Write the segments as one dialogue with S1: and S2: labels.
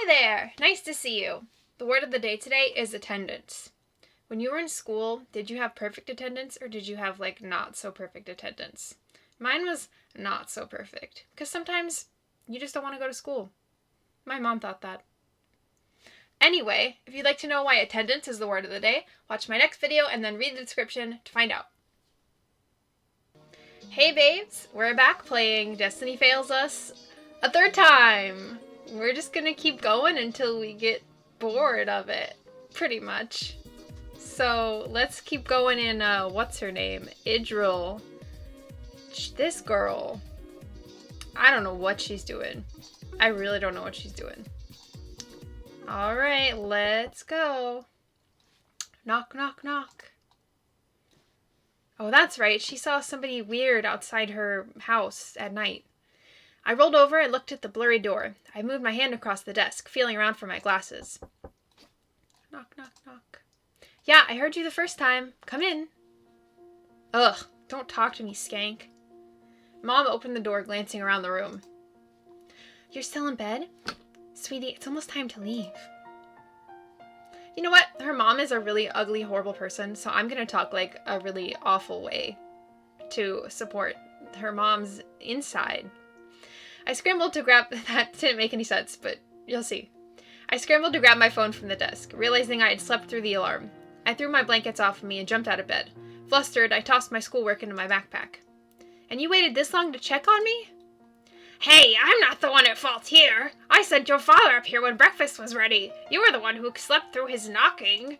S1: Hi there! Nice to see you. The word of the day today is attendance. When you were in school, did you have perfect attendance or did you have not so perfect attendance? Mine was not so perfect because sometimes you just don't want to go to school. My mom thought that. Anyway, if you'd like to know why attendance is the word of the day, watch my next video and then read the description to find out. Hey babes, we're back playing Destiny Fails Us a third time. We're just gonna keep going until we get bored of it, pretty much. So let's keep going in, what's her name? Idril. This girl. I don't know what she's doing. I really don't know what she's doing. Alright, let's go. Knock, knock, knock. Oh, that's right. She saw somebody weird outside her house at night. I rolled over and looked at the blurry door. I moved my hand across the desk, feeling around for my glasses. Knock, knock, knock. Yeah, I heard you the first time. Come in. Ugh, don't talk to me, skank. Mom opened the door, glancing around the room. You're still in bed? Sweetie, it's almost time to leave. You know what? Her mom is a really ugly, horrible person, so I'm gonna talk like a really awful way to support her mom's inside. I scrambled to grab... That didn't make any sense, but you'll see. I scrambled to grab my phone from the desk, realizing I had slept through the alarm. I threw my blankets off of me and jumped out of bed. Flustered, I tossed my schoolwork into my backpack. And you waited this long to check on me? Hey, I'm not the one at fault here. I sent your father up here when breakfast was ready. You were the one who slept through his knocking.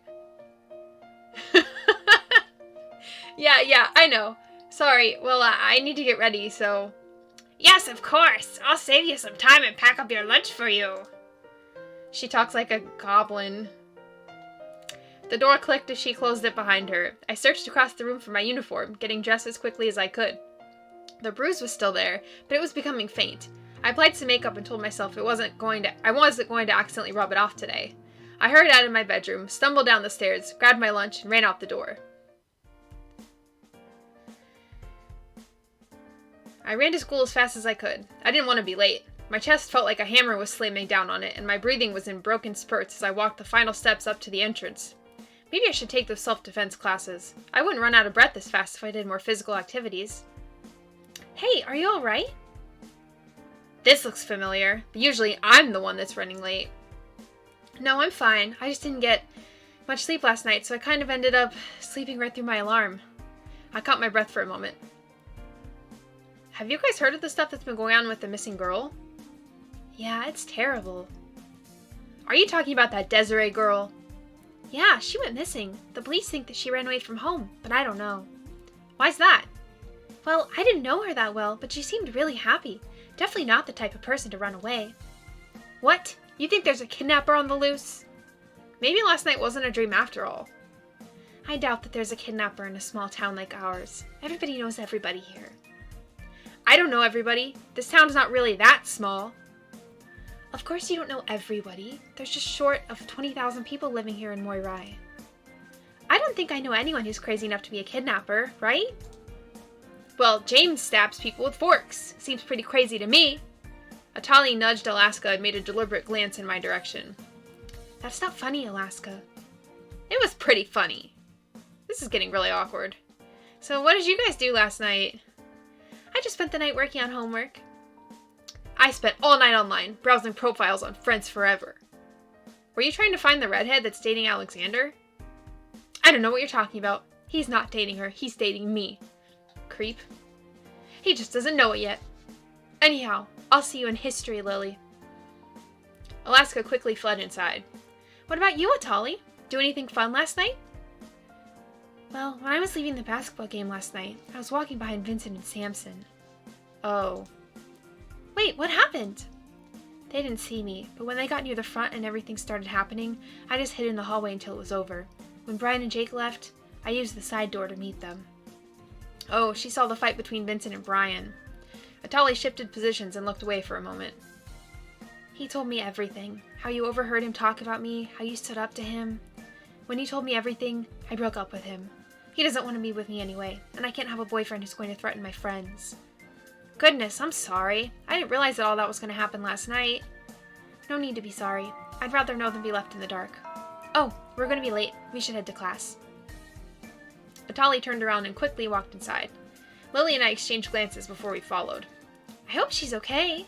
S1: Yeah, I know. Sorry, well, I need to get ready, so... Yes, of course. I'll save you some time and pack up your lunch for you. She talks like a goblin. The door clicked as she closed it behind her. I searched across the room for my uniform, getting dressed as quickly as I could. The bruise was still there, but it was becoming faint. I applied some makeup and told myself I wasn't going to accidentally rub it off today. I hurried out of my bedroom, stumbled down the stairs, grabbed my lunch, and ran out the door. I ran to school as fast as I could. I didn't want to be late. My chest felt like a hammer was slamming down on it, and my breathing was in broken spurts as I walked the final steps up to the entrance. Maybe I should take those self-defense classes. I wouldn't run out of breath this fast if I did more physical activities. Hey, are you alright? This looks familiar, but usually I'm the one that's running late. No, I'm fine. I just didn't get much sleep last night, so I kind of ended up sleeping right through my alarm. I caught my breath for a moment. Have you guys heard of the stuff that's been going on with the missing girl? Yeah, it's terrible. Are you talking about that Desiree girl? Yeah, she went missing. The police think that she ran away from home, but I don't know. Why's that? Well, I didn't know her that well, but she seemed really happy. Definitely not the type of person to run away. What? You think there's a kidnapper on the loose? Maybe last night wasn't a dream after all. I doubt that there's a kidnapper in a small town like ours. Everybody knows everybody here. I don't know everybody. This town's not really that small. Of course you don't know everybody. There's just short of 20,000 people living here in Moirai. I don't think I know anyone who's crazy enough to be a kidnapper, right? Well, James stabs people with forks. Seems pretty crazy to me. Atali nudged Alaska and made a deliberate glance in my direction. That's not funny, Alaska. It was pretty funny. This is getting really awkward. So what did you guys do last night? I just spent the night working on homework. I spent all night online, browsing profiles on Friends Forever. Were you trying to find the redhead that's dating Alexander? I don't know what you're talking about. He's not dating her, he's dating me. Creep. He just doesn't know it yet. Anyhow, I'll see you in history, Lily. Alaska quickly fled inside. What about you, Atali? Do anything fun last night? Well, when I was leaving the basketball game last night, I was walking behind Vincent and Samson. Oh. Wait, what happened? They didn't see me, but when they got near the front and everything started happening, I just hid in the hallway until it was over. When Brian and Jake left, I used the side door to meet them. Oh, she saw the fight between Vincent and Brian. Atali shifted positions and looked away for a moment. He told me everything. How you overheard him talk about me, how you stood up to him. When he told me everything, I broke up with him. He doesn't want to be with me anyway, and I can't have a boyfriend who's going to threaten my friends. Goodness, I'm sorry. I didn't realize that all that was going to happen last night. No need to be sorry. I'd rather know than be left in the dark. Oh, we're going to be late. We should head to class. Atali turned around and quickly walked inside. Lily and I exchanged glances before we followed. I hope she's okay.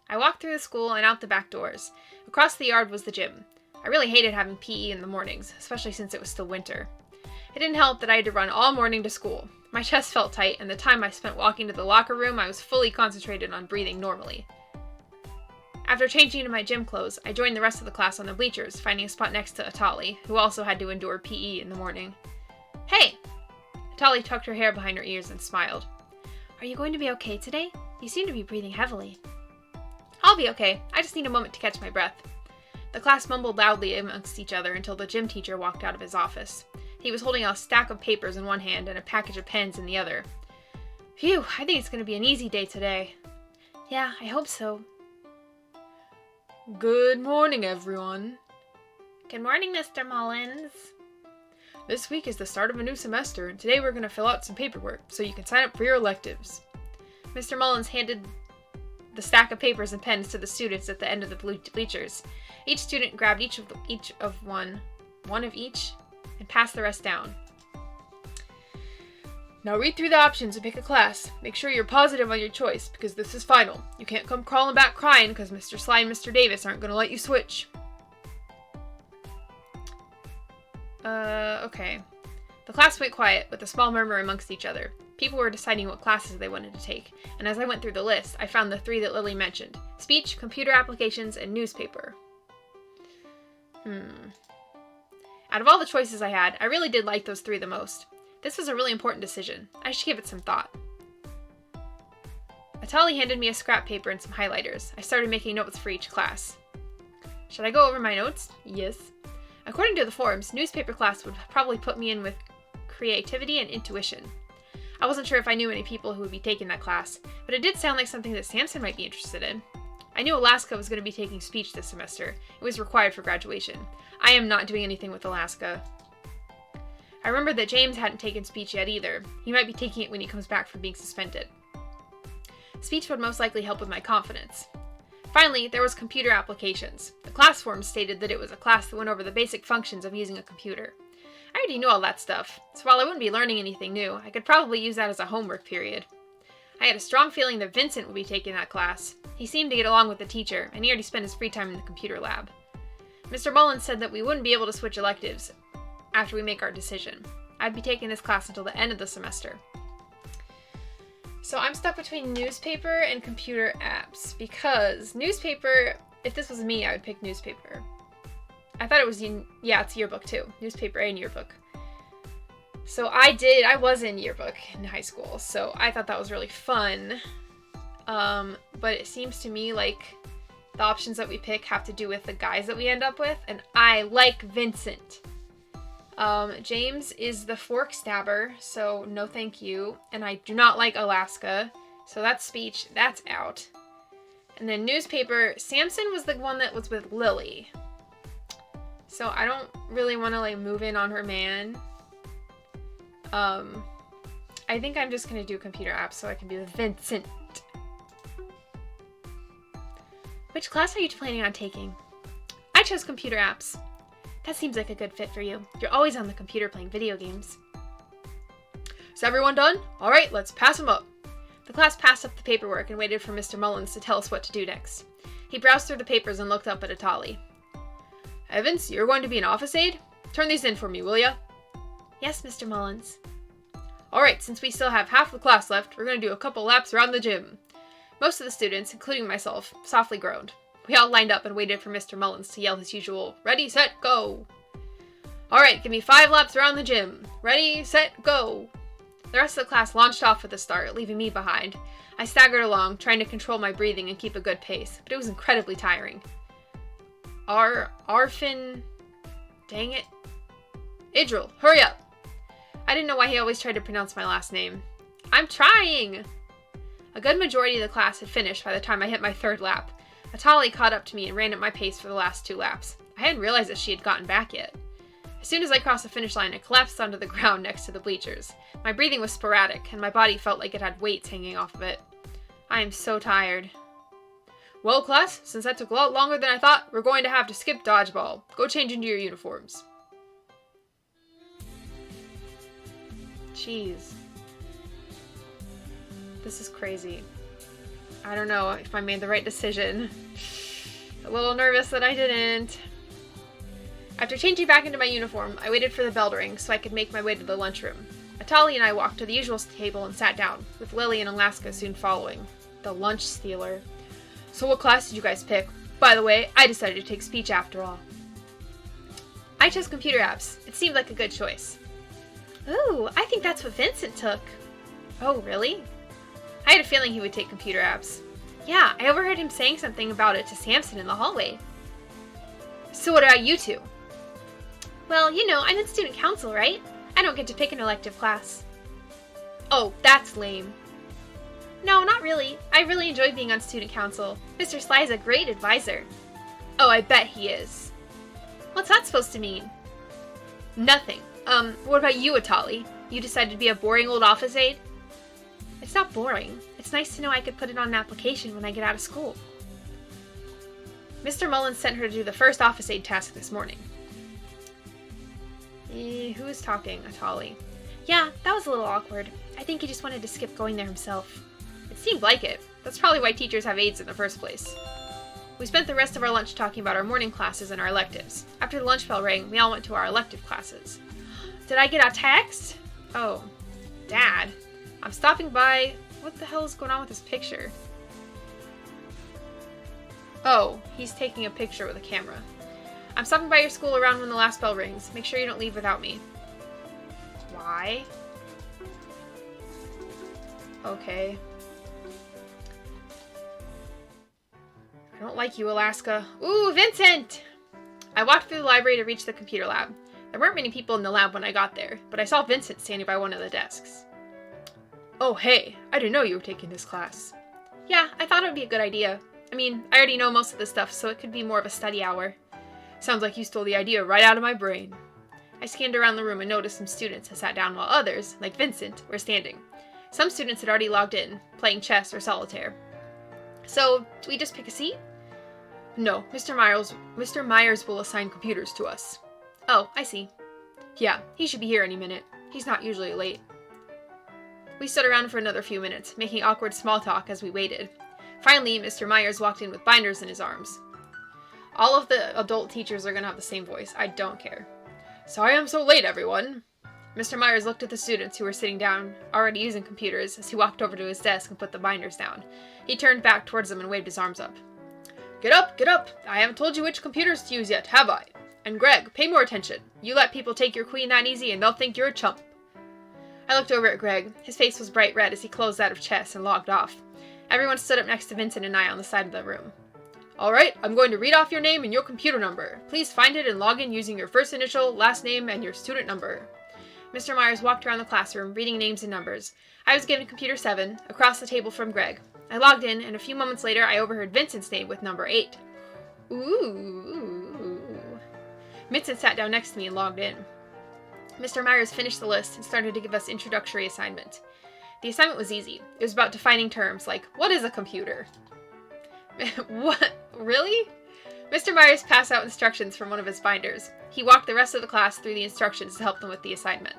S1: I walked through the school and out the back doors. Across the yard was the gym. I really hated having PE in the mornings, especially since it was still winter. It didn't help that I had to run all morning to school. My chest felt tight, and the time I spent walking to the locker room, I was fully concentrated on breathing normally. After changing into my gym clothes, I joined the rest of the class on the bleachers, finding a spot next to Atali, who also had to endure PE in the morning. Hey! Atali tucked her hair behind her ears and smiled. Are you going to be okay today? You seem to be breathing heavily. I'll be okay. I just need a moment to catch my breath. The class mumbled loudly amongst each other until the gym teacher walked out of his office. He was holding a stack of papers in one hand and a package of pens in the other. Phew, I think it's going to be an easy day today. Yeah, I hope so. Good morning, everyone. Good morning, Mr. Mullins. This week is the start of a new semester, and today we're going to fill out some paperwork so you can sign up for your electives. Mr. Mullins handed the stack of papers and pens to the students at the end of the bleachers. Each student grabbed one of each, and passed the rest down. Now read through the options and pick a class. Make sure you're positive on your choice, because this is final. You can't come crawling back crying, because Mr. Sly and Mr. Davis aren't going to let you switch. Okay. The class went quiet, with a small murmur amongst each other. People were deciding what classes they wanted to take, and as I went through the list, I found the 3 that Lily mentioned: speech, computer applications, and newspaper. Out of all the choices I had, I really did like those 3 the most. This was a really important decision. I should give it some thought. Atali handed me a scrap paper and some highlighters. I started making notes for each class. Should I go over my notes? Yes. According to the forums, newspaper class would probably put me in with creativity and intuition. I wasn't sure if I knew any people who would be taking that class, but it did sound like something that Samson might be interested in. I knew Alaska was going to be taking speech this semester. It was required for graduation. I am not doing anything with Alaska. I remember that James hadn't taken speech yet either. He might be taking it when he comes back from being suspended. Speech would most likely help with my confidence. Finally, there was computer applications. The class forms stated that it was a class that went over the basic functions of using a computer. I already knew all that stuff, so while I wouldn't be learning anything new, I could probably use that as a homework period. I had a strong feeling that Vincent would be taking that class. He seemed to get along with the teacher, and he already spent his free time in the computer lab. Mr. Mullins said that we wouldn't be able to switch electives after we make our decision. I'd be taking this class until the end of the semester. So I'm stuck between newspaper and computer apps, because newspaper, if this was me, I would pick newspaper. I thought it was, it's yearbook too. Newspaper and yearbook. So I was in yearbook in high school, so I thought that was really fun. But it seems to me like the options that we pick have to do with the guys that we end up with, and I like Vincent. James is the fork stabber, so no thank you. And I do not like Alaska, so that's speech, that's out. And then newspaper, Samson was the one that was with Lily. So I don't really want to move in on her man. I think I'm just going to do computer apps so I can be with Vincent. Which class are you planning on taking? I chose computer apps. That seems like a good fit for you. You're always on the computer playing video games. Is everyone done? All right, let's pass them up. The class passed up the paperwork and waited for Mr. Mullins to tell us what to do next. He browsed through the papers and looked up at Atali. Evans, you're going to be an office aide? Turn these in for me, will ya? Yes, Mr. Mullins. All right, since we still have half the class left, we're going to do a couple laps around the gym. Most of the students, including myself, softly groaned. We all lined up and waited for Mr. Mullins to yell his usual, "Ready, set, go!" All right, give me 5 laps around the gym. Ready, set, go! The rest of the class launched off at the start, leaving me behind. I staggered along, trying to control my breathing and keep a good pace, but it was incredibly tiring. Arfin... Dang it. Idril, hurry up! I didn't know why he always tried to pronounce my last name. I'm trying! A good majority of the class had finished by the time I hit my 3rd lap. Atali caught up to me and ran at my pace for the last 2 laps. I hadn't realized that she had gotten back yet. As soon as I crossed the finish line, I collapsed onto the ground next to the bleachers. My breathing was sporadic, and my body felt like it had weights hanging off of it. I am so tired. Well, class, since that took a lot longer than I thought, we're going to have to skip dodgeball. Go change into your uniforms. Jeez. This is crazy. I don't know if I made the right decision. A little nervous that I didn't. After changing back into my uniform, I waited for the bell to ring so I could make my way to the lunchroom. Atali and I walked to the usual table and sat down, with Lily and Alaska soon following. The lunch stealer. So what class did you guys pick? By the way, I decided to take speech after all. I chose computer apps. It seemed like a good choice. Ooh, I think that's what Vincent took. Oh, really? I had a feeling he would take computer apps. Yeah, I overheard him saying something about it to Samson in the hallway. So what about you two? Well, you know, I'm in student council, right? I don't get to pick an elective class. Oh, that's lame. No, not really. I really enjoy being on student council. Mr. Sly is a great advisor. Oh, I bet he is. What's that supposed to mean? Nothing. What about you, Atali? You decided to be a boring old office aide? It's not boring. It's nice to know I could put it on an application when I get out of school. Mr. Mullins sent her to do the first office aide task this morning. Who is talking? Atali. Yeah, that was a little awkward. I think he just wanted to skip going there himself. It seemed like it. That's probably why teachers have aides in the first place. We spent the rest of our lunch talking about our morning classes and our electives. After the lunch bell rang, we all went to our elective classes. Did I get a text? Oh, Dad. I'm stopping by. What the hell is going on with this picture? Oh, he's taking a picture with a camera. I'm stopping by your school around when the last bell rings. Make sure you don't leave without me. Why? Okay. I don't like you, Alaska. Ooh, Vincent! I walked through the library to reach the computer lab. There weren't many people in the lab when I got there, but I saw Vincent standing by one of the desks. Oh, hey, I didn't know you were taking this class. Yeah, I thought it would be a good idea. I mean, I already know most of the stuff, so it could be more of a study hour. Sounds like you stole the idea right out of my brain. I scanned around the room and noticed some students had sat down while others, like Vincent, were standing. Some students had already logged in, playing chess or solitaire. So, do we just pick a seat? No, Mr. Myers will assign computers to us. Oh, I see. Yeah, he should be here any minute. He's not usually late. We stood around for another few minutes, making awkward small talk as we waited. Finally, Mr. Myers walked in with binders in his arms. All of the adult teachers are going to have the same voice. I don't care. Sorry I'm so late, everyone. Mr. Myers looked at the students who were sitting down, already using computers, as he walked over to his desk and put the binders down. He turned back towards them and waved his arms up. Get up, get up! I haven't told you which computers to use yet, have I? And Greg, pay more attention. You let people take your queen that easy and they'll think you're a chump. I looked over at Greg. His face was bright red as he closed out of chess and logged off. Everyone stood up next to Vincent and I on the side of the room. Alright, I'm going to read off your name and your computer number. Please find it and log in using your first initial, last name, and your student number. Mr. Myers walked around the classroom, reading names and numbers. I was given computer 7, across the table from Greg. I logged in, and a few moments later I overheard Vincent's name with number 8. Ooh. Vincent sat down next to me and logged in. Mr. Myers finished the list and started to give us introductory assignment. The assignment was easy. It was about defining terms like, what is a computer? What? Really? Mr. Myers passed out instructions from one of his binders. He walked the rest of the class through the instructions to help them with the assignment.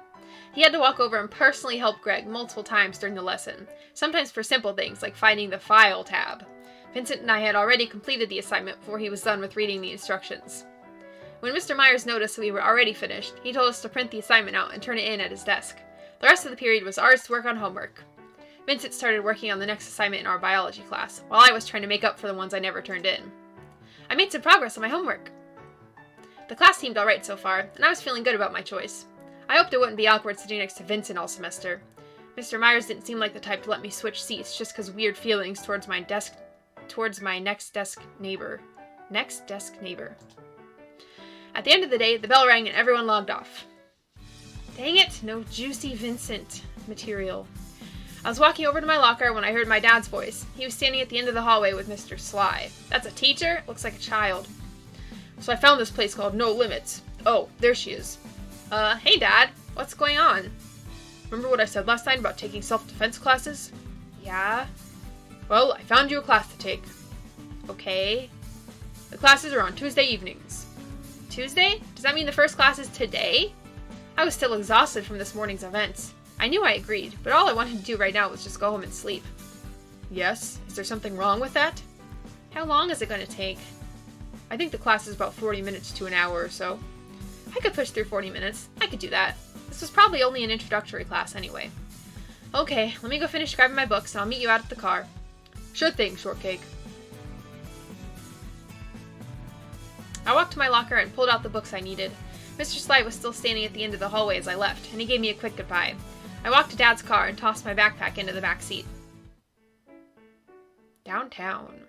S1: He had to walk over and personally help Greg multiple times during the lesson, sometimes for simple things like finding the File tab. Vincent and I had already completed the assignment before he was done with reading the instructions. When Mr. Myers noticed we were already finished, he told us to print the assignment out and turn it in at his desk. The rest of the period was ours to work on homework. Vincent started working on the next assignment in our biology class, while I was trying to make up for the ones I never turned in. I made some progress on my homework. The class seemed alright so far, and I was feeling good about my choice. I hoped it wouldn't be awkward sitting next to Vincent all semester. Mr. Myers didn't seem like the type to let me switch seats just because weird feelings towards my next desk neighbor. Next desk neighbor. At the end of the day, the bell rang and everyone logged off. Dang it, no juicy Vincent material. I was walking over to my locker when I heard my dad's voice. He was standing at the end of the hallway with Mr. Sly. That's a teacher? Looks like a child. So I found this place called No Limits. Oh, there she is. Hey Dad, what's going on? Remember what I said last night about taking self-defense classes? Yeah? Well, I found you a class to take. Okay. The classes are on Tuesday evenings. Tuesday? Does that mean the first class is today? I was still exhausted from this morning's events. I knew I agreed, but all I wanted to do right now was just go home and sleep. Yes? Is there something wrong with that? How long is it going to take? I think the class is about 40 minutes to an hour or so. I could push through 40 minutes. I could do that. This was probably only an introductory class anyway. Okay, let me go finish grabbing my books and I'll meet you out at the car. Sure thing, Shortcake. I walked to my locker and pulled out the books I needed. Mr. Slight was still standing at the end of the hallway as I left, and he gave me a quick goodbye. I walked to Dad's car and tossed my backpack into the back seat. Downtown.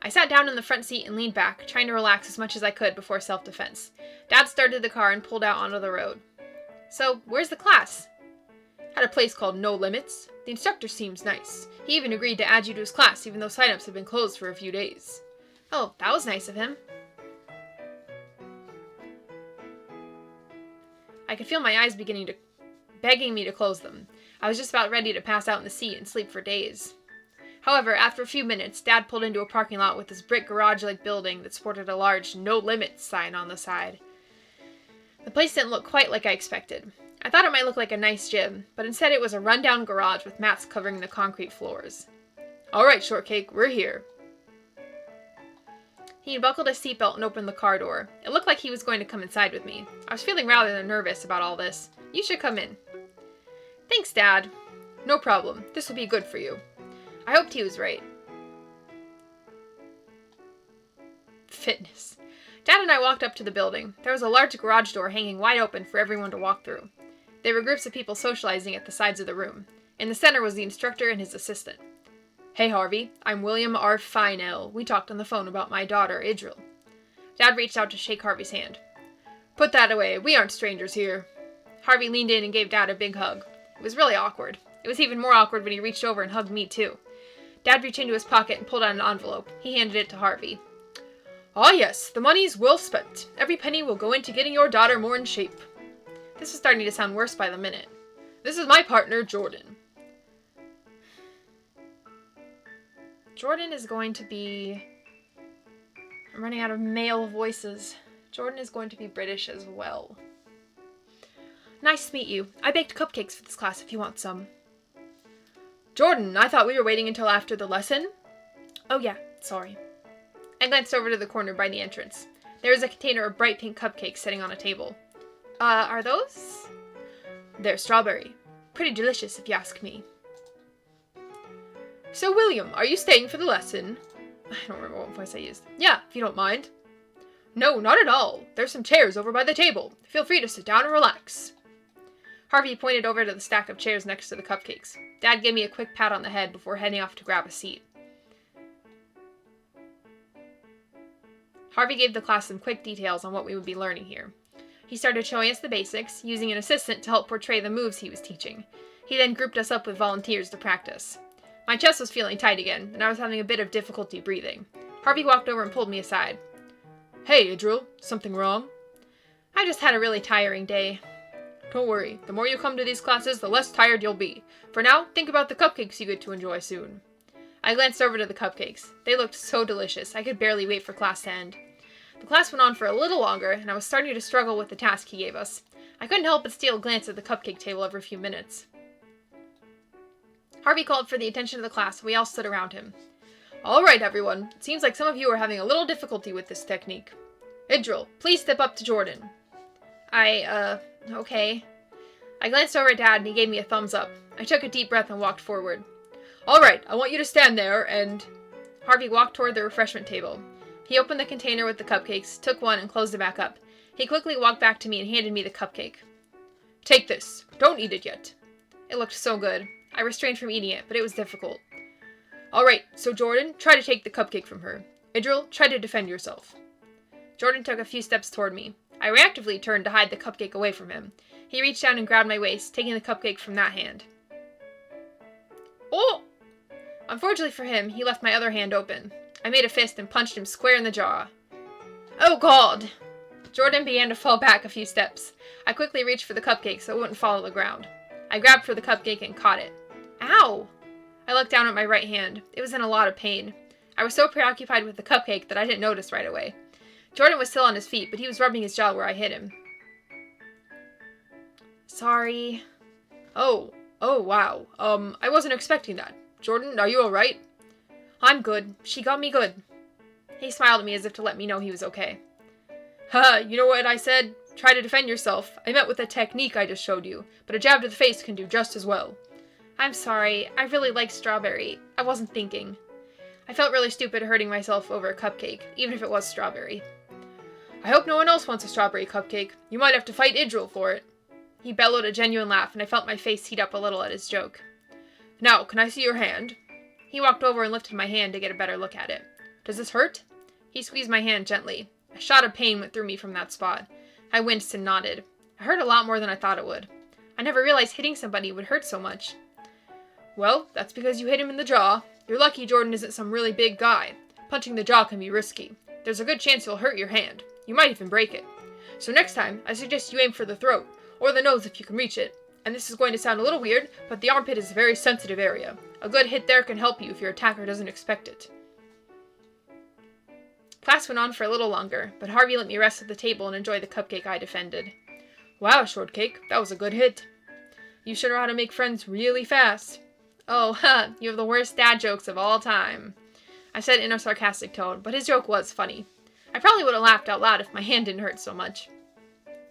S1: I sat down in the front seat and leaned back, trying to relax as much as I could before self-defense. Dad started the car and pulled out onto the road. So, where's the class? At a place called No Limits. The instructor seems nice. He even agreed to add you to his class, even though sign-ups have been closed for a few days. Oh, that was nice of him. I could feel my eyes begging me to close them. I was just about ready to pass out in the seat and sleep for days. However, after a few minutes, Dad pulled into a parking lot with this brick garage-like building that sported a large No Limits sign on the side. The place didn't look quite like I expected. I thought it might look like a nice gym, but instead it was a rundown garage with mats covering the concrete floors. Alright, Shortcake, we're here. He buckled his seatbelt and opened the car door. It looked like he was going to come inside with me. I was feeling rather nervous about all this. You should come in. Thanks, Dad. No problem. This will be good for you. I hoped he was right. Fitness. Dad and I walked up to the building. There was a large garage door hanging wide open for everyone to walk through. There were groups of people socializing at the sides of the room. In the center was the instructor and his assistant. Hey, Harvey. I'm William R. Finell. We talked on the phone about my daughter, Idril. Dad reached out to shake Harvey's hand. Put that away. We aren't strangers here. Harvey leaned in and gave Dad a big hug. It was really awkward. It was even more awkward when he reached over and hugged me, too. Dad reached into his pocket and pulled out an envelope. He handed it to Harvey. Ah, yes. The money's well spent. Every penny will go into getting your daughter more in shape. This was starting to sound worse by the minute. This is my partner, Jordan. Jordan is going to be... I'm running out of male voices. Jordan is going to be British as well. Nice to meet you. I baked cupcakes for this class if you want some. Jordan, I thought we were waiting until after the lesson. Oh yeah, sorry. I glanced over to the corner by the entrance. There was a container of bright pink cupcakes sitting on a table. Are those? They're strawberry. Pretty delicious if you ask me. So, William, are you staying for the lesson? I don't remember what voice I used. Yeah, if you don't mind. No, not at all. There's some chairs over by the table. Feel free to sit down and relax. Harvey pointed over to the stack of chairs next to the cupcakes. Dad gave me a quick pat on the head before heading off to grab a seat. Harvey gave the class some quick details on what we would be learning here. He started showing us the basics, using an assistant to help portray the moves he was teaching. He then grouped us up with volunteers to practice. My chest was feeling tight again, and I was having a bit of difficulty breathing. Harvey walked over and pulled me aside. Hey, Idril, something wrong? I just had a really tiring day. Don't worry, the more you come to these classes, the less tired you'll be. For now, think about the cupcakes you get to enjoy soon. I glanced over to the cupcakes. They looked so delicious, I could barely wait for class to end. The class went on for a little longer, and I was starting to struggle with the task he gave us. I couldn't help but steal a glance at the cupcake table every few minutes. Harvey called for the attention of the class, and we all stood around him. All right, everyone. It seems like some of you are having a little difficulty with this technique. Idril, please step up to Jordan. Okay. I glanced over at Dad, and he gave me a thumbs up. I took a deep breath and walked forward. All right, I want you to stand there and... Harvey walked toward the refreshment table. He opened the container with the cupcakes, took one, and closed it back up. He quickly walked back to me and handed me the cupcake. Take this. Don't eat it yet. It looked so good. I restrained from eating it, but it was difficult. All right, so Jordan, try to take the cupcake from her. Idril, try to defend yourself. Jordan took a few steps toward me. I reactively turned to hide the cupcake away from him. He reached down and grabbed my waist, taking the cupcake from that hand. Oh! Unfortunately for him, he left my other hand open. I made a fist and punched him square in the jaw. Oh God! Jordan began to fall back a few steps. I quickly reached for the cupcake so it wouldn't fall to the ground. I grabbed for the cupcake and caught it. Ow! I looked down at my right hand. It was in a lot of pain. I was so preoccupied with the cupcake that I didn't notice right away. Jordan was still on his feet, but he was rubbing his jaw where I hit him. Sorry. Oh, wow. I wasn't expecting that. Jordan, are you alright? I'm good. She got me good. He smiled at me as if to let me know he was okay. Haha, you know what I said? Try to defend yourself. I meant with the technique I just showed you, but a jab to the face can do just as well. I'm sorry. I really like strawberry. I wasn't thinking. I felt really stupid hurting myself over a cupcake, even if it was strawberry. I hope no one else wants a strawberry cupcake. You might have to fight Idril for it. He bellowed a genuine laugh, and I felt my face heat up a little at his joke. Now, can I see your hand? He walked over and lifted my hand to get a better look at it. Does this hurt? He squeezed my hand gently. A shot of pain went through me from that spot. I winced and nodded. It hurt a lot more than I thought it would. I never realized hitting somebody would hurt so much. Well, that's because you hit him in the jaw. You're lucky Jordan isn't some really big guy. Punching the jaw can be risky. There's a good chance you'll hurt your hand. You might even break it. So next time, I suggest you aim for the throat, or the nose if you can reach it. And this is going to sound a little weird, but the armpit is a very sensitive area. A good hit there can help you if your attacker doesn't expect it. Class went on for a little longer, but Harvey let me rest at the table and enjoy the cupcake I defended. Wow, Shortcake, that was a good hit. You sure know how to make friends really fast. Oh, you have the worst dad jokes of all time. I said in a sarcastic tone, but his joke was funny. I probably would have laughed out loud if my hand didn't hurt so much.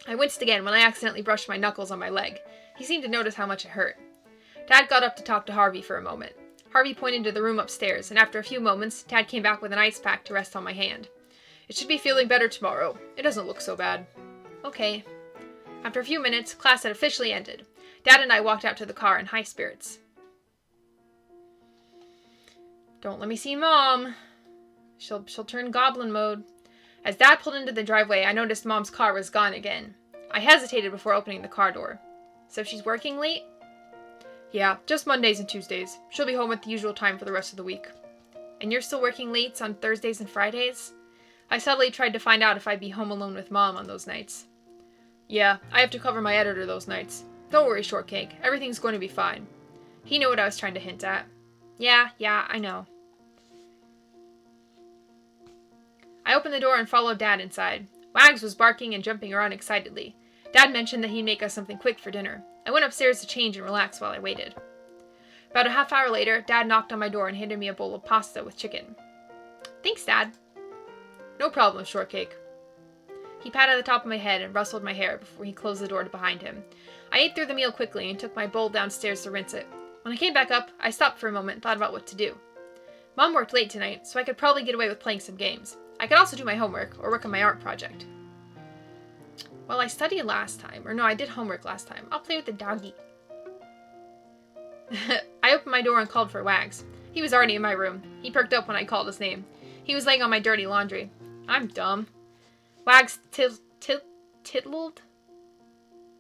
S1: I winced again when I accidentally brushed my knuckles on my leg. He seemed to notice how much it hurt. Dad got up to talk to Harvey for a moment. Harvey pointed to the room upstairs, and after a few moments, Dad came back with an ice pack to rest on my hand. It should be feeling better tomorrow. It doesn't look so bad. Okay. After a few minutes, class had officially ended. Dad and I walked out to the car in high spirits. Don't let me see Mom. She'll turn goblin mode. As Dad pulled into the driveway, I noticed Mom's car was gone again. I hesitated before opening the car door. So she's working late? Yeah, just Mondays and Tuesdays. She'll be home at the usual time for the rest of the week. And you're still working late on Thursdays and Fridays? I subtly tried to find out if I'd be home alone with Mom on those nights. Yeah, I have to cover my editor those nights. Don't worry, Shortcake. Everything's going to be fine. He knew what I was trying to hint at. Yeah, I know. I opened the door and followed Dad inside. Wags was barking and jumping around excitedly. Dad mentioned that he'd make us something quick for dinner. I went upstairs to change and relax while I waited. About a half hour later, Dad knocked on my door and handed me a bowl of pasta with chicken. Thanks, Dad. No problem, Shortcake. He patted the top of my head and rustled my hair before he closed the door behind him. I ate through the meal quickly and took my bowl downstairs to rinse it. When I came back up, I stopped for a moment and thought about what to do. Mom worked late tonight, so I could probably get away with playing some games. I could also do my homework, or work on my art project. Well, I studied last time. Or no, I did homework last time. I'll play with the doggy. I opened my door and called for Wags. He was already in my room. He perked up when I called his name. He was laying on my dirty laundry. I'm dumb. Wags titled?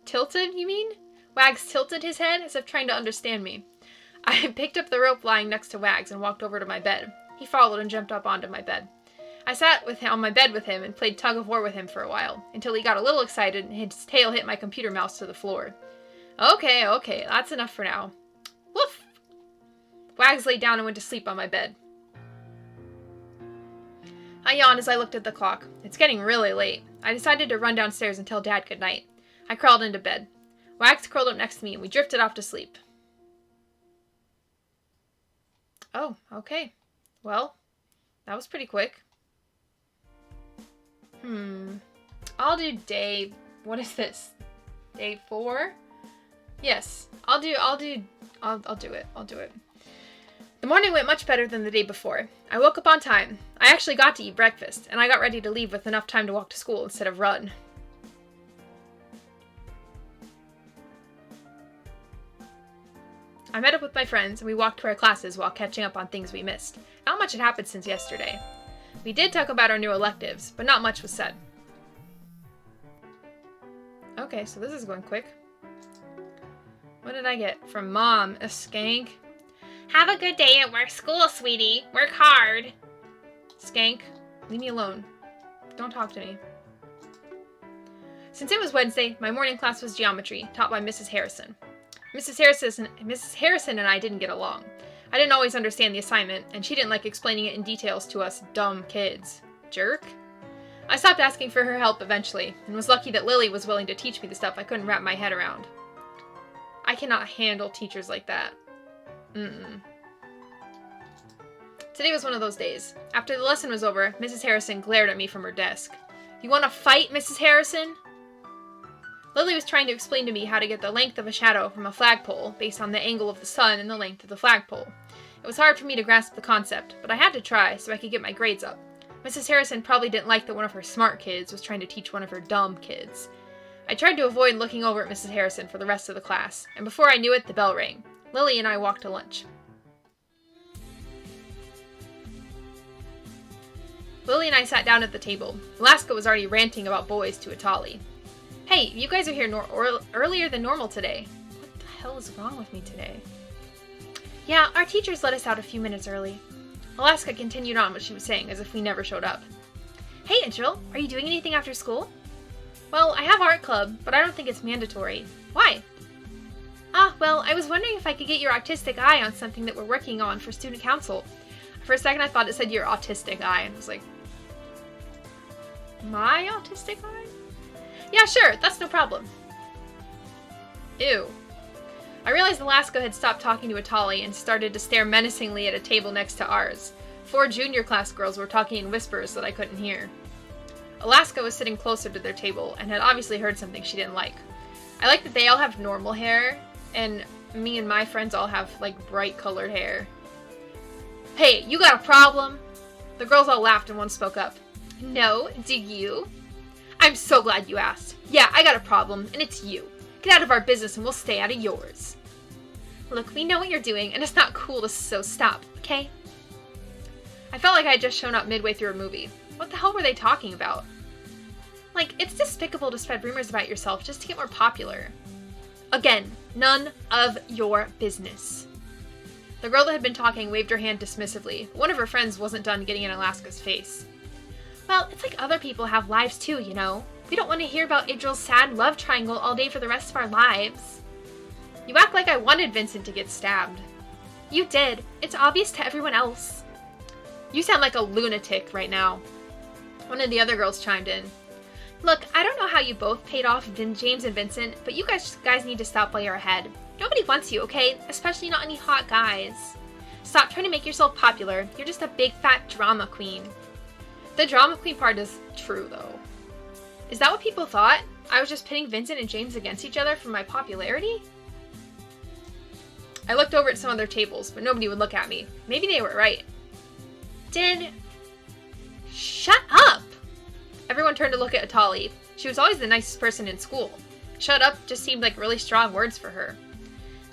S1: Tilted, you mean? Wags tilted his head as if trying to understand me. I picked up the rope lying next to Wags and walked over to my bed. He followed and jumped up onto my bed. I sat on my bed with him and played tug of war with him for a while, until he got a little excited and his tail hit my computer mouse to the floor. Okay, that's enough for now. Woof! Wags laid down and went to sleep on my bed. I yawned as I looked at the clock. It's getting really late. I decided to run downstairs and tell Dad good night. I crawled into bed. Wags curled up next to me and we drifted off to sleep. Oh, okay. Well, that was pretty quick. I'll do day... What is this? Day 4? Yes. I'll do it. I'll do it. The morning went much better than the day before. I woke up on time. I actually got to eat breakfast, and I got ready to leave with enough time to walk to school instead of run. I met up with my friends, and we walked to our classes while catching up on things we missed. Not much had happened since yesterday. We did talk about our new electives, but not much was said. Okay, so this is going quick. What did I get? From Mom, a skank. Have a good day at work school, sweetie. Work hard. Skank, leave me alone. Don't talk to me. Since it was Wednesday, my morning class was geometry, taught by Mrs. Harrison. Mrs. Harrison and I didn't get along. I didn't always understand the assignment, and she didn't like explaining it in details to us dumb kids. Jerk. I stopped asking for her help eventually, and was lucky that Lily was willing to teach me the stuff I couldn't wrap my head around. I cannot handle teachers like that. Today was one of those days. After the lesson was over, Mrs. Harrison glared at me from her desk. "You want to fight, Mrs. Harrison?" Lily was trying to explain to me how to get the length of a shadow from a flagpole based on the angle of the sun and the length of the flagpole. It was hard for me to grasp the concept, but I had to try so I could get my grades up. Mrs. Harrison probably didn't like that one of her smart kids was trying to teach one of her dumb kids. I tried to avoid looking over at Mrs. Harrison for the rest of the class, and before I knew it, the bell rang. Lily and I walked to lunch. Lily and I sat down at the table. Alaska was already ranting about boys to Atali. "Hey, you guys are here earlier than normal today. What the hell is wrong with me today?" "Yeah, our teachers let us out a few minutes early." Alaska continued on what she was saying as if we never showed up. "Hey, Angel, are you doing anything after school?" "Well, I have art club, but I don't think it's mandatory." "Why?" Well, I was wondering if I could get your autistic eye on something that we're working on for student council." For a second I thought it said your autistic eye, and I was like, my autistic eye? "Yeah, sure, that's no problem." Ew. I realized Alaska had stopped talking to Atali and started to stare menacingly at a table next to ours. 4 junior class girls were talking in whispers that I couldn't hear. Alaska was sitting closer to their table and had obviously heard something she didn't like. I like that they all have normal hair, and me and my friends all have, bright colored hair. "Hey, you got a problem?" The girls all laughed and one spoke up. "No, do you?" "I'm so glad you asked. Yeah, I got a problem, and it's you. Get out of our business and we'll stay out of yours." "Look, we know what you're doing, and it's not cool so stop, okay?" I felt like I had just shown up midway through a movie. What the hell were they talking about? It's despicable to spread rumors about yourself just to get more popular. Again, none of your business. The girl that had been talking waved her hand dismissively. One of her friends wasn't done getting in Alaska's face. "Well, it's like other people have lives too, you know. We don't want to hear about Idril's sad love triangle all day for the rest of our lives." "You act like I wanted Vincent to get stabbed." "You did. It's obvious to everyone else." "You sound like a lunatic right now." One of the other girls chimed in. "Look, I don't know how you both paid off James and Vincent, but you guys need to stop while you're ahead. Nobody wants you, okay? Especially not any hot guys. Stop trying to make yourself popular. You're just a big fat drama queen." The drama queen part is true, though. Is that what people thought? I was just pitting Vincent and James against each other for my popularity? I looked over at some other tables, but nobody would look at me. Maybe they were right. Shut up! Everyone turned to look at Atali. She was always the nicest person in school. Shut up just seemed like really strong words for her.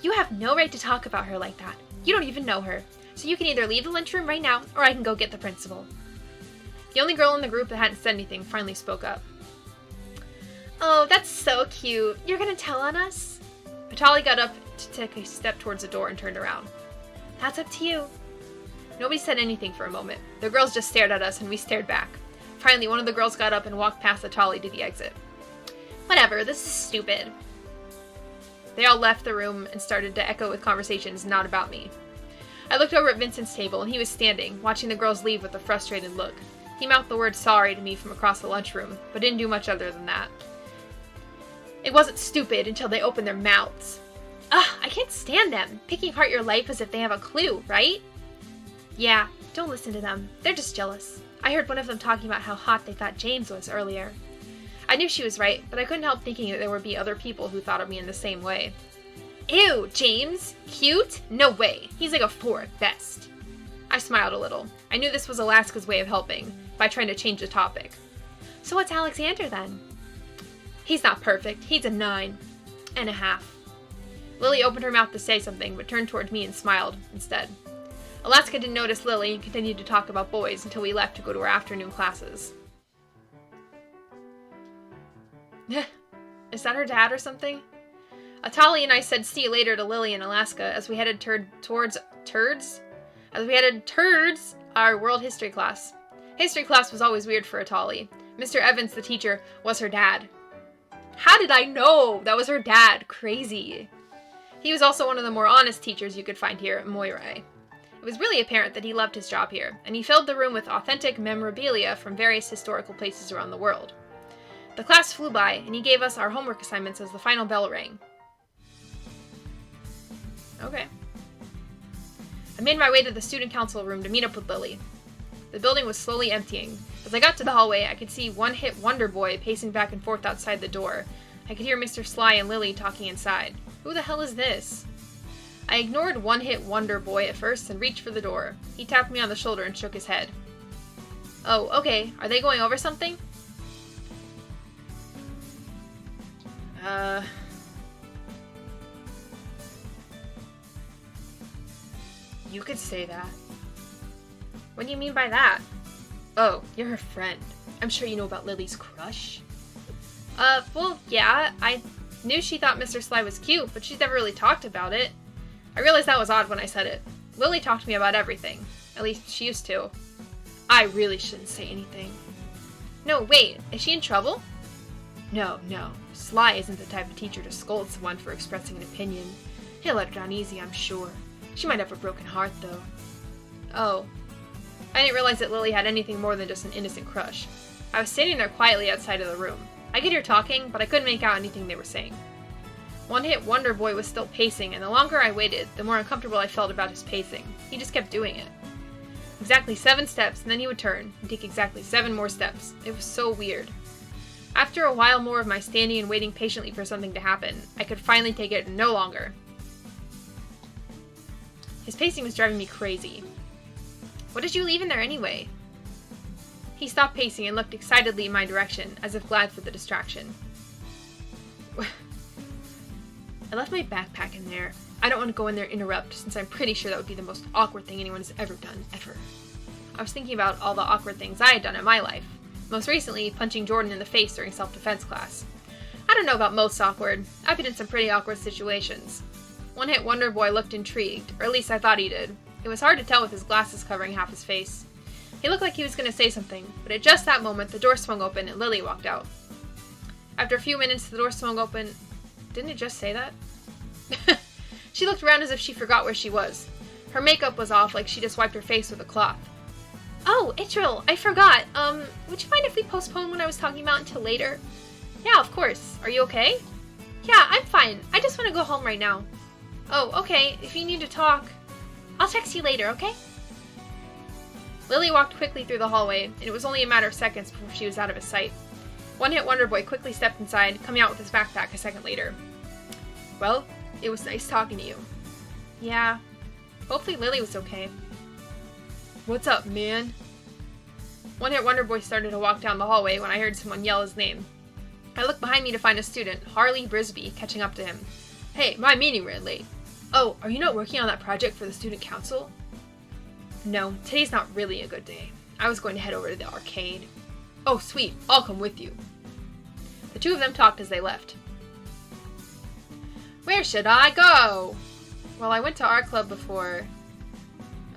S1: "You have no right to talk about her like that. You don't even know her. So you can either leave the lunchroom right now, or I can go get the principal." The only girl in the group that hadn't said anything finally spoke up. "Oh, that's so cute. You're gonna tell on us?" Atali got up to take a step towards the door and turned around. "That's up to you." Nobody said anything for a moment. The girls just stared at us and we stared back. Finally, one of the girls got up and walked past Atali to the exit. "Whatever, this is stupid." They all left the room and started to echo with conversations not about me. I looked over at Vincent's table and he was standing, watching the girls leave with a frustrated look. He mouthed the word sorry to me from across the lunchroom, but didn't do much other than that. It wasn't stupid until they opened their mouths. I can't stand them, picking apart your life as if they have a clue, right? Yeah, don't listen to them. They're just jealous. I heard one of them talking about how hot they thought James was earlier. I knew she was right, but I couldn't help thinking that there would be other people who thought of me in the same way. Ew, James? Cute? No way. He's like a 4 at best. I smiled a little. I knew this was Alaska's way of helping, by trying to change the topic. So what's Alexander then? He's not perfect. He's a 9.5. Lily opened her mouth to say something, but turned towards me and smiled instead. Alaska didn't notice Lily and continued to talk about boys until we left to go to our afternoon classes. Is that her dad or something? Atali and I said see you later to Lily and Alaska as we headed towards our world history class. History class was always weird for Atali. Mr. Evans, the teacher, was her dad. How did I know that was her dad? Crazy. He was also one of the more honest teachers you could find here at Moirai. was really apparent that he loved his job here, and he filled the room with authentic memorabilia from various historical places around the world. The class flew by, and he gave us our homework assignments as the final bell rang. Okay. I made my way to the student council room to meet up with Lily. The building was slowly emptying. As I got to the hallway, I could see One-Hit Wonder Boy pacing back and forth outside the door. I could hear Mr. Sly and Lily talking inside. Who the hell is this? I ignored One-Hit Wonder Boy at first and reached for the door. He tapped me on the shoulder and shook his head. Oh, okay. Are they going over something? You could say that. What do you mean by that? Oh, you're her friend. I'm sure you know about Lily's crush. Well, yeah, I knew she thought Mr. Sly was cute, but she's never really talked about it. I realized that was odd when I said it. Lily talked to me about everything. At least, she used to. I really shouldn't say anything. No, wait, is she in trouble? No. Sly isn't the type of teacher to scold someone for expressing an opinion. He'll let her down easy, I'm sure. She might have a broken heart, though. Oh. I didn't realize that Lily had anything more than just an innocent crush. I was standing there quietly outside of the room. I could hear talking, but I couldn't make out anything they were saying. One-Hit Wonder Boy was still pacing, and the longer I waited, the more uncomfortable I felt about his pacing. He just kept doing it. Exactly 7 steps, and then he would turn, and take exactly 7 more steps. It was so weird. After a while more of my standing and waiting patiently for something to happen, I could finally take it no longer. His pacing was driving me crazy. What did you leave in there anyway? He stopped pacing and looked excitedly in my direction, as if glad for the distraction. I left my backpack in there. I don't want to go in there and interrupt, since I'm pretty sure that would be the most awkward thing anyone has ever done, ever. I was thinking about all the awkward things I had done in my life. Most recently, punching Jordan in the face during self-defense class. I don't know about most awkward. I've been in some pretty awkward situations. One-Hit Wonder Boy looked intrigued, or at least I thought he did. It was hard to tell with his glasses covering half his face. He looked like he was going to say something, but at just that moment, the door swung open and Lily walked out. After a few minutes, the door swung open. Didn't it just say that? She looked around as if she forgot where she was. Her makeup was off, like she just wiped her face with a cloth. Oh, Itril, I forgot. Would you mind if we postpone what I was talking about until later? Yeah, of course. Are you okay? Yeah, I'm fine. I just want to go home right now. Oh, okay. If you need to talk, I'll text you later, okay? Lily walked quickly through the hallway, and it was only a matter of seconds before she was out of his sight. One-Hit Wonder Boy quickly stepped inside, coming out with his backpack a second later. Well, it was nice talking to you. Yeah. Hopefully Lily was okay. What's up, man? One-Hit Wonder Boy started to walk down the hallway when I heard someone yell his name. I looked behind me to find a student, Harley Brisby, catching up to him. Hey, my meeting ran late. Oh, are you not working on that project for the student council? No, today's not really a good day. I was going to head over to the arcade. Oh, sweet. I'll come with you. The two of them talked as they left. Where should I go? Well, I went to art club before.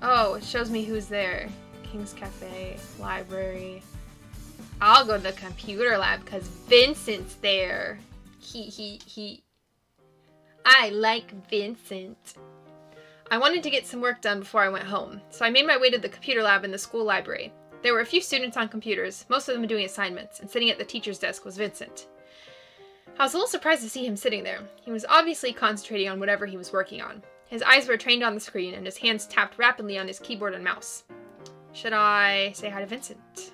S1: Oh, it shows me who's there. King's Cafe, library. I'll go to the computer lab because Vincent's there. He. I like Vincent. I wanted to get some work done before I went home, so I made my way to the computer lab in the school library. There were a few students on computers, most of them doing assignments, and sitting at the teacher's desk was Vincent. I was a little surprised to see him sitting there. He was obviously concentrating on whatever he was working on. His eyes were trained on the screen, and his hands tapped rapidly on his keyboard and mouse. Should I say hi to Vincent?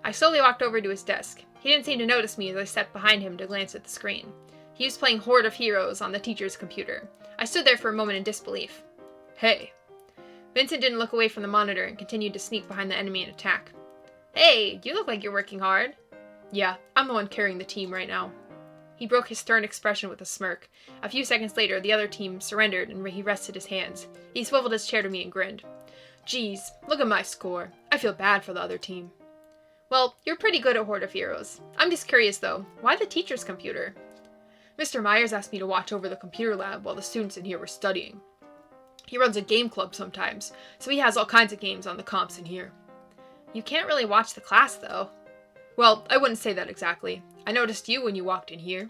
S1: I slowly walked over to his desk. He didn't seem to notice me as I stepped behind him to glance at the screen. He was playing Horde of Heroes on the teacher's computer. I stood there for a moment in disbelief. Hey. Vincent didn't look away from the monitor and continued to sneak behind the enemy and attack. Hey, you look like you're working hard. Yeah, I'm the one carrying the team right now. He broke his stern expression with a smirk. A few seconds later, the other team surrendered and he rested his hands. He swiveled his chair to me and grinned. Geez, look at my score. I feel bad for the other team. Well, you're pretty good at Horde of Heroes. I'm just curious though, why the teacher's computer? Mr. Myers asked me to watch over the computer lab while the students in here were studying. He runs a game club sometimes, so he has all kinds of games on the comps in here. You can't really watch the class though. Well, I wouldn't say that exactly. I noticed you when you walked in here.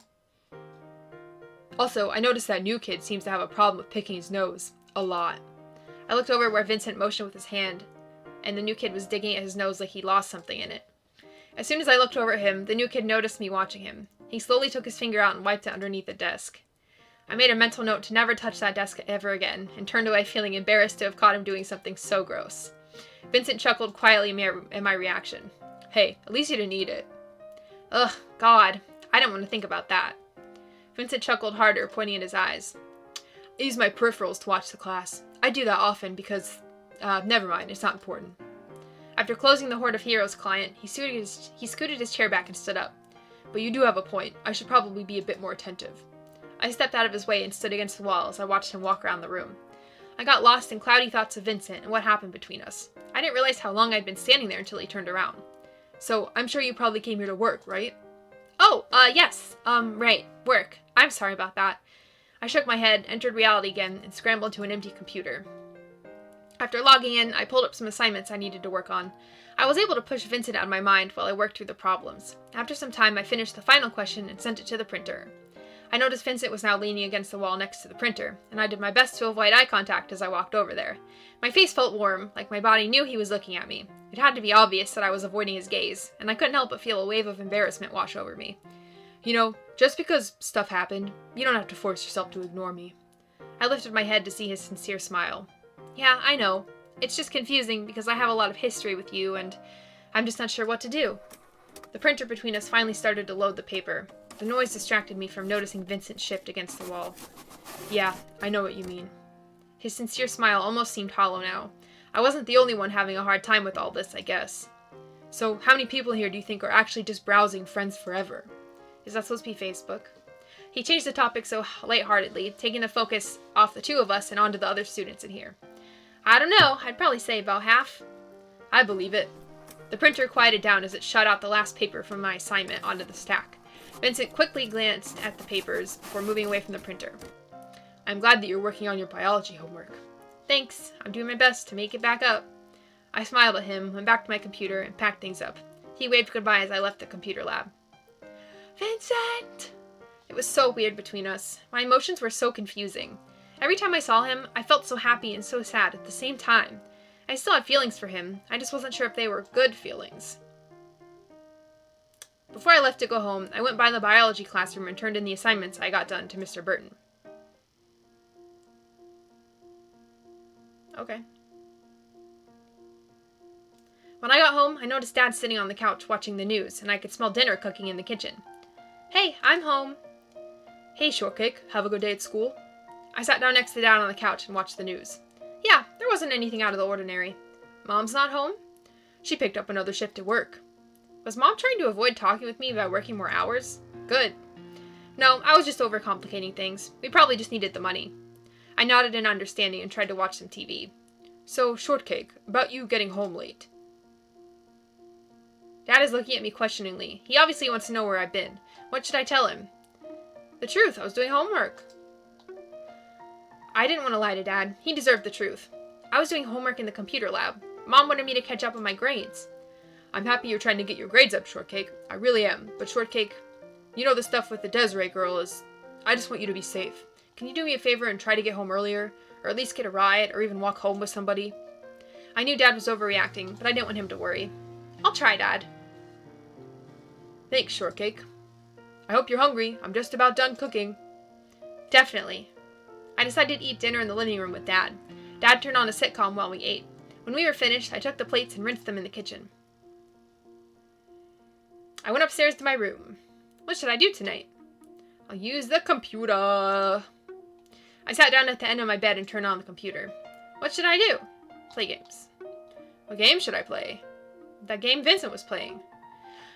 S1: Also, I noticed that new kid seems to have a problem with picking his nose. A lot. I looked over where Vincent motioned with his hand, and the new kid was digging at his nose like he lost something in it. As soon as I looked over at him, the new kid noticed me watching him. He slowly took his finger out and wiped it underneath the desk. I made a mental note to never touch that desk ever again, and turned away feeling embarrassed to have caught him doing something so gross. Vincent chuckled quietly at my reaction. Hey, at least you didn't eat it. Ugh, God, I didn't want to think about that. Vincent chuckled harder, pointing at his eyes. I use my peripherals to watch the class. I do that often because, never mind, it's not important. After closing the Horde of Heroes client, he scooted his chair back and stood up. But you do have a point. I should probably be a bit more attentive. I stepped out of his way and stood against the wall as I watched him walk around the room. I got lost in cloudy thoughts of Vincent and what happened between us. I didn't realize how long I'd been standing there until he turned around. So, I'm sure you probably came here to work, right? Oh, yes. Right. Work. I'm sorry about that. I shook my head, entered reality again, and scrambled to an empty computer. After logging in, I pulled up some assignments I needed to work on. I was able to push Vincent out of my mind while I worked through the problems. After some time, I finished the final question and sent it to the printer. I noticed Vincent was now leaning against the wall next to the printer, and I did my best to avoid eye contact as I walked over there. My face felt warm, like my body knew he was looking at me. It had to be obvious that I was avoiding his gaze, and I couldn't help but feel a wave of embarrassment wash over me. You know, just because stuff happened, you don't have to force yourself to ignore me. I lifted my head to see his sincere smile. Yeah, I know. It's just confusing because I have a lot of history with you, and I'm just not sure what to do. The printer between us finally started to load the paper. The noise distracted me from noticing Vincent shift against the wall. Yeah, I know what you mean. His sincere smile almost seemed hollow now. I wasn't the only one having a hard time with all this, I guess. So, how many people here do you think are actually just browsing Friends Forever? Is that supposed to be Facebook? He changed the topic so lightheartedly, taking the focus off the two of us and onto the other students in here. I don't know, I'd probably say about half. I believe it. The printer quieted down as it shut out the last paper from my assignment onto the stack. Vincent quickly glanced at the papers before moving away from the printer. I'm glad that you're working on your biology homework. Thanks, I'm doing my best to make it back up. I smiled at him, went back to my computer, and packed things up. He waved goodbye as I left the computer lab. Vincent! It was so weird between us. My emotions were so confusing. Every time I saw him, I felt so happy and so sad at the same time. I still had feelings for him, I just wasn't sure if they were good feelings. Before I left to go home, I went by the biology classroom and turned in the assignments I got done to Mr. Burton. Okay. When I got home, I noticed Dad sitting on the couch watching the news, and I could smell dinner cooking in the kitchen. Hey, I'm home. Hey, Shortcake, have a good day at school? I sat down next to Dad on the couch and watched the news. Yeah, there wasn't anything out of the ordinary. Mom's not home? She picked up another shift at work. Was Mom trying to avoid talking with me about working more hours? Good. No, I was just overcomplicating things. We probably just needed the money. I nodded in understanding and tried to watch some TV. So, Shortcake, about you getting home late. Dad is looking at me questioningly. He obviously wants to know where I've been. What should I tell him? The truth, I was doing homework. I didn't want to lie to Dad. He deserved the truth. I was doing homework in the computer lab. Mom wanted me to catch up on my grades. I'm happy you're trying to get your grades up, Shortcake. I really am. But Shortcake, you know the stuff with the Desiree girl is... I just want you to be safe. Can you do me a favor and try to get home earlier? Or at least get a ride, or even walk home with somebody? I knew Dad was overreacting, but I didn't want him to worry. I'll try, Dad. Thanks, Shortcake. I hope you're hungry. I'm just about done cooking. Definitely. I decided to eat dinner in the living room with Dad. Dad turned on a sitcom while we ate. When we were finished, I took the plates and rinsed them in the kitchen. I went upstairs to my room. What should I do tonight? I'll use the computer. I sat down at the end of my bed and turned on the computer. What should I do? Play games. What game should I play? That game Vincent was playing.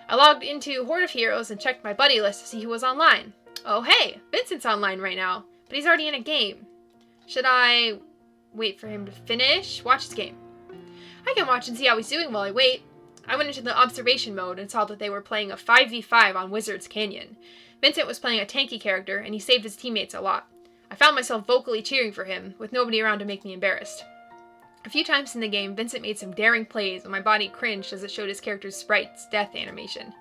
S1: I logged into Horde of Heroes and checked my buddy list to see who was online. Oh hey, Vincent's online right now, but he's already in a game. Should I wait for him to finish? Watch his game. I can watch and see how he's doing while I wait. I went into the observation mode and saw that they were playing a 5v5 on Wizard's Canyon. Vincent was playing a tanky character, and he saved his teammates a lot. I found myself vocally cheering for him, with nobody around to make me embarrassed. A few times in the game, Vincent made some daring plays, and my body cringed as it showed his character's sprite's death animation.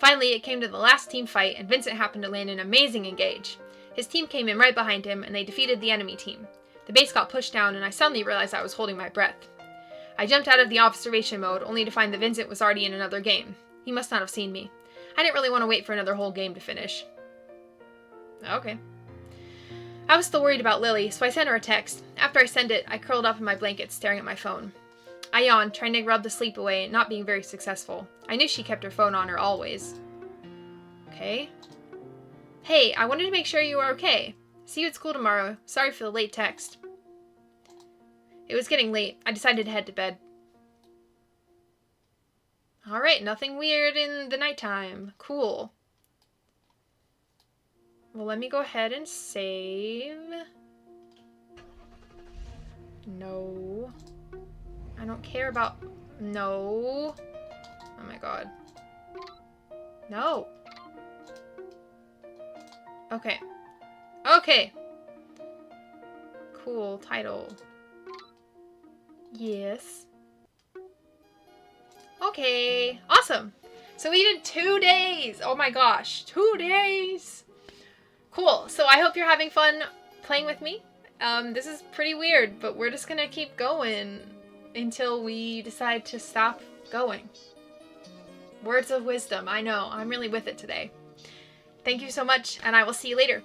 S1: Finally, it came to the last team fight, and Vincent happened to land an amazing engage. His team came in right behind him, and they defeated the enemy team. The base got pushed down, and I suddenly realized I was holding my breath. I jumped out of the observation mode, only to find that Vincent was already in another game. He must not have seen me. I didn't really want to wait for another whole game to finish. Okay. I was still worried about Lily, so I sent her a text. After I sent it, I curled up in my blanket, staring at my phone. I yawned, trying to rub the sleep away, not being very successful. I knew she kept her phone on her always. Okay. Hey, I wanted to make sure you were okay. See you at school tomorrow. Sorry for the late text. It was getting late. I decided to head to bed. Alright, nothing weird in the nighttime. Cool. Well, let me go ahead and save. No. I don't care about... No. Oh my god. No. Okay. Okay. Cool. Title. Yes. Okay. Awesome. So we did 2 days. Oh my gosh. 2 days. Cool. So I hope you're having fun playing with me. This is pretty weird, but we're just gonna keep going until we decide to stop going. Words of wisdom. I know. I'm really with it today. Thank you so much, and I will see you later.